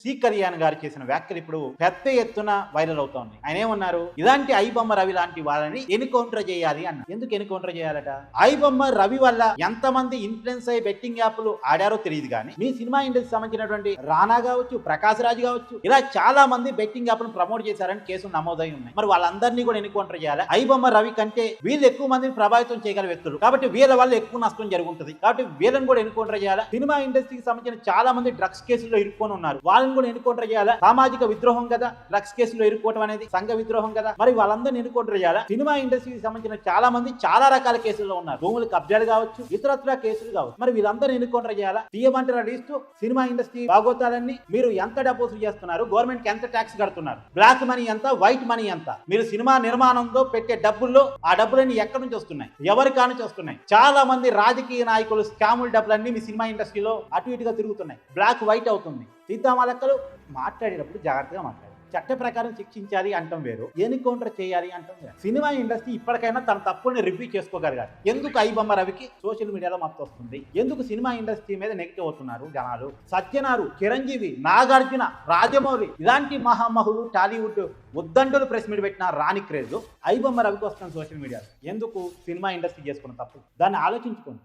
C Kalyan గారు చేసిన వ్యాఖ్యలు ఇప్పుడు పెద్ద ఎత్తున వైరల్ అవుతా ఉన్నాయి. ఆయన ఏమన్నారు, ఇలాంటి ఐబొమ్మ రవి లాంటి వాళ్ళని ఎన్కౌంటర్ చేయాలి అన్న. ఎందుకు ఎన్కౌంటర్ చేయాలట? ఐబొమ్మ రవి వల్ల ఎంతమంది ఇన్ఫ్లుయెన్స్ అయ్యి బెట్టింగ్ యాప్లు ఆడారో తెలియదు కానీ మీ సినిమా ఇండస్ట్రీ సంబంధించినటువంటి రానా కావచ్చు, ప్రకాష్ రాజ్ కావచ్చు, ఇలా చాలా మంది బెట్టింగ్ యాప్లను ప్రమోట్ చేశారని కేసులు నమోదై ఉన్నాయి. మరి వాళ్ళందరినీ కూడా ఎన్కౌంటర్ చేయాలి. ఐబొమ్మ రవి కంటే వీళ్ళు ఎక్కువ మందిని ప్రభావితం చేయగల వ్యక్తులు కాబట్టి వీళ్ళ వల్ల ఎక్కువ నష్టం జరుగుతుంది కాబట్టి వీళ్ళని కూడా ఎన్కౌంటర్ చేయాలి. సినిమా ఇండస్ట్రీకి సంబంధించిన చాలా మంది డ్రగ్స్ కేసుల్లో ఇరుక్కొని ఉన్నారు, వాళ్ళని కూడా ఎన్కౌంటర్ చేయాలా? సామాజిక విద్రోహం కదా డ్రగ్స్ కేసులో ఇరుక్కోవడం అనేది, సంఘ విద్రోహం కదా. మరి వాళ్ళందరినీ ఎన్కౌంటర్ చేయాలా? సినిమా ఇండస్ట్రీకి సంబంధించిన చాలా మంది చాలా రకాల కేసుల్లో ఉన్నారు, భూములు కబ్జాలు కావచ్చు, ఇతరత్ర కేసులు కావచ్చు. మరి వీళ్ళందరినీ ఎన్కౌంటర్ చేయాలా? తీయమంటారా లిస్టు? సినిమా ఇండస్ట్రీ బాగోతాలన్నీ మీరు ఎంత డబ్బు వసూలు చేస్తున్నారు, గవర్నమెంట్ కి ఎంత ట్యాక్స్ కడుతున్నారు, బ్లాక్ మనీ ఎంత, వైట్ మనీ ఎంత, మీరు సినిమా నిర్మాణంలో పెట్టే డబ్బుల్లో ఆ డబ్బులన్నీ ఎక్కడి నుంచి వస్తున్నాయి, ఎవరి కాడ నుంచి వస్తున్నాయి? చాలా మంది రాజకీయ నాయకులు స్కాముల డబ్బులన్నీ మీ సినిమా ఇండస్ట్రీలో అటు ఇటుగా తిరుగుతున్నాయి, బ్లాక్ వైట్ అవుతుంది. సీతామా లెక్కలు మాట్లాడేటప్పుడు జాగ్రత్తగా మాట్లాడాలి. చట్ట ప్రకారం శిక్షించాలి అంటాం వేరు, ఎన్కౌంటర్ చేయాలి అంటాం వేరు. సినిమా ఇండస్ట్రీ ఇప్పటికైనా తన తప్పుల్ని రివ్యూ చేసుకోగలగాలి. ఎందుకు ఐబొమ్మ రవికి సోషల్ మీడియాలో మత్తు వస్తుంది? ఎందుకు సినిమా ఇండస్ట్రీ మీద నెగిటివ్ అవుతున్నారు జనాలు? సత్యనారు, చిరంజీవి, నాగార్జున, రాజమౌళి ఇలాంటి మహామహులు టాలీవుడ్ ఉద్దండులు ప్రెస్ మీట్ పెట్టిన రాని క్రేజ్ ఐబొమ్మ రవికి వస్తున్న సోషల్ మీడియాలో. ఎందుకు సినిమా ఇండస్ట్రీ చేసుకున్న తప్పు? దాన్ని ఆలోచించుకోండి.